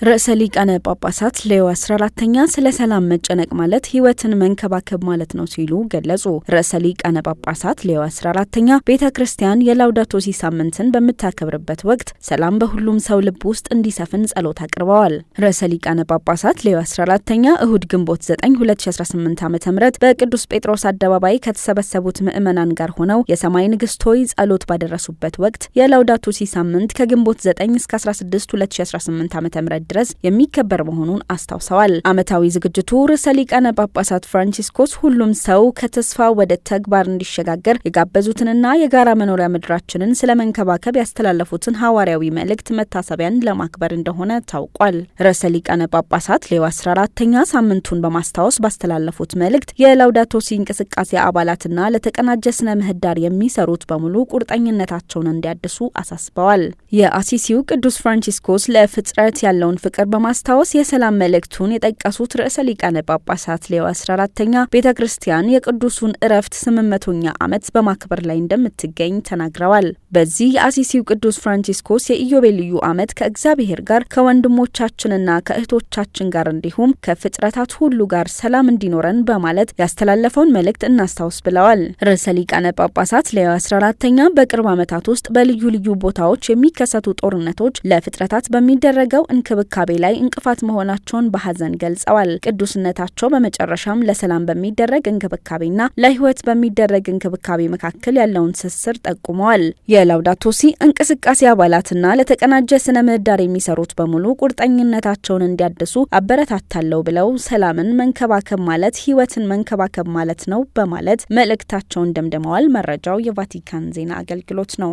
ርዕሰ ሊቃነ ጳጳሳት ሌዮ 14ኛ ስለ ሰላም መጨነቅ ማለት ሕይወትን መንከባከብ ማለት ነው ሲሉ ገለጹ። ርዕሰ ሊቃነ ጳጳሳት ሌዮ 14ኛ ቤተክርስቲያን የላውዳቶ ሲ ሳምንትን በምታከብርበት ወቅት ሰላም በሁሉም ሰው ልብ ውስጥ እንዲሰፍን ጸሎት አቅርበዋል። ርዕሰ ሊቃነ ጳጳሳት ሌዮ 14ኛ እሁድ ግንቦት 9 2018 ዓ.ም በቅዱስ ጴጥሮስ አደባባይ ከተሰበሰቡት ምዕመናን ጋር ሆነው የሰማይ ንግሥት ሆይ ጸሎት ባደረሱበት ወቅት የላውዳቶ ሲ ሳምንት ከግንቦት 9 እስከ 16 2018 ዓ.ም ድረስ የሚከበር መሆኑን አስታውሰዋል። ዓመታዊ ዝግጅቱ ርዕሰ ሊቃነ ጳጳሳት ፍራንቺስኮስ ሁሉም ሰው ከተስፋ ወደ ተግባር እንዲሸጋገር የጋበዙትንና የጋራ መኖሪያ ምድራችንን ስለመንከባከብ ያስተላለፉትን ሐዋርያዊ መልእክት መታሰቢያን ለማክበር እንደሆነ ታውቋል። ርዕሰ ሊቃነ ጳጳሳት ሌዮ 14ኛ ሳምንቱን በማስታወስ ባስተላለፉት መልእክት የላውዳቶ ሲ እንቅስቃሴ አባላትና ለተቀናጀ ስነ ምህዳር የሚሰሩት በሙሉ ቁርጠኝነታቸውን እንዲያድሱ አሳስበዋል። የአሲሲው ቅዱስ ፍራንቺስኮስ ለፍጥረት ያለውን ፍቅር በማስታወስ የሰላም መልእክቱን የጠቀሱት ርዕሰ ሊቃነ ጳጳሳት ሌዮ 14ኛ ቤተክርስቲያን የቅዱሱን ዕረፍት 800ኛ ዓመት በማክበር ላይ እንደምትገኝ ተናግረዋል። በዚህ የአሲሲው ቅዱስ ፍራንቺስኮስ የኢዮቤልዩ ዓመት ከእግዚአብሔር ጋር ከወንድሞቻችንና ከእህቶቻችን ጋር እንዲሁም ከፍጥረታት ሁሉ ጋር ሰላም እንዲኖረን በማለት ያስተላለፈውን መልእክት እናስታውስ ብለዋል። ርዕሰ ሊቃነ ጳጳሳት ሌዮ 14ኛ በቅርብ ዓመታት ውስጥ በልዩ ልዩ ቦታዎች የሚከሰቱ ጦርነቶች ለፍጥረታት በሚደረገው እንክብካቤ ላይ እንቅፋት መሆናቸውን በሐዘን ገልጸዋል። ቅዱስነታቸው በመጨረሻም ለሰላም በሚደረግ እንክብካቤና ለሕይወት በሚደረግ እንክብካቤ መካከል ያለውን ትስስር ጠቁመዋል። የላውዳቶ ሲ እንቅስቃሴ አባላትና ለተቀናጀ ስነ ምህዳር የሚሰሩት በሙሉ ቁርጠኝነታቸውን እንዲያድሱ አበረታታለሁ ብለው ሰላምን መንከባከብ ማለት ሕይወትን መንከባከብ ማለት ነው በማለት መልእክታቸውን ደምድመዋል። መረጃው የቫቲካን ዜና አገልግሎት ነው።